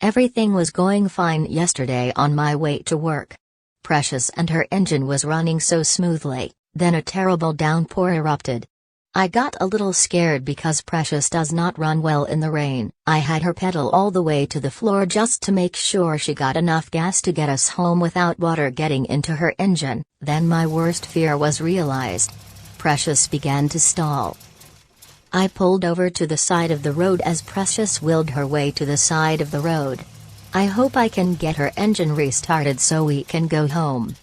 Everything was going fine yesterday on my way to work. Precious and her engine was running so smoothly, then a terrible downpour erupted. I got a little scared because Precious does not run well in the rain. I had her pedal all the way to the floor just to make sure she got enough gas to get us home without water getting into her engine. Then my worst fear was realized. Precious began to stall. I pulled over to the side of the road as Precious willed her way to the side of the road. I hope I can get her engine restarted so we can go home.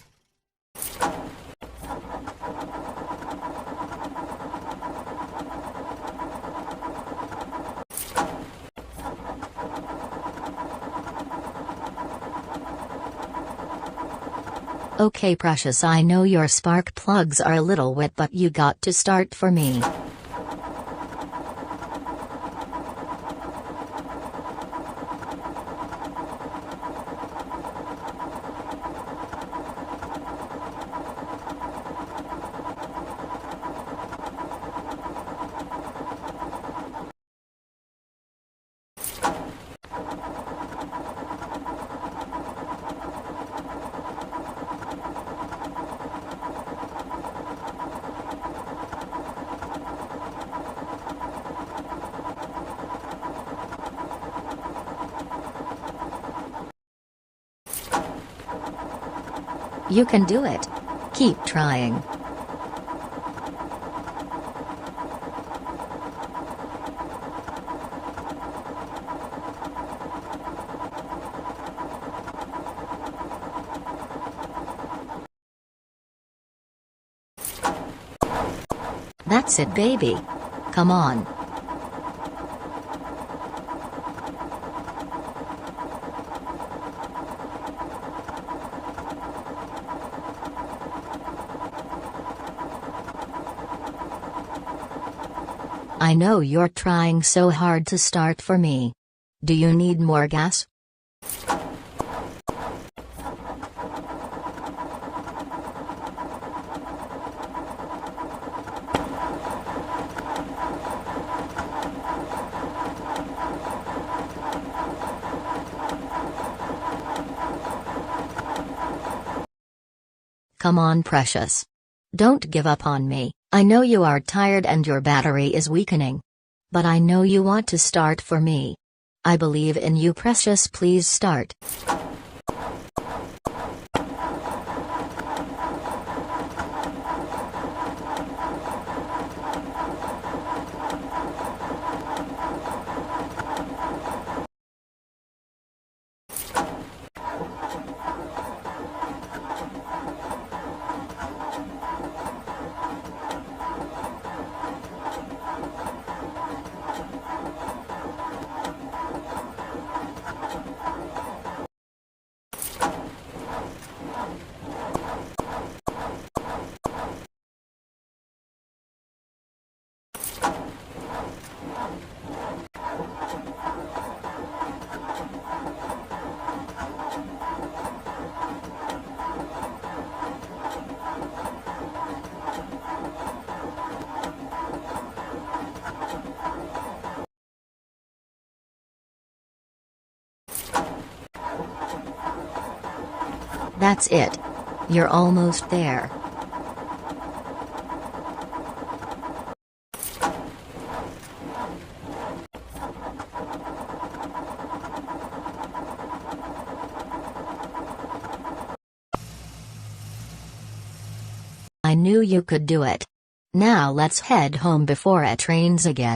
Okay Precious, I know your spark plugs are a little wet, but you got to start for me. You can do it. Keep trying. That's it, baby. Come on. I know you're trying so hard to start for me. Do you need more gas? Come on, Precious. Don't give up on me. I know you are tired and your battery is weakening. But I know you want to start for me. I believe in you, Precious. Please start. That's it. You're almost there. I knew you could do it. Now let's head home before it rains again.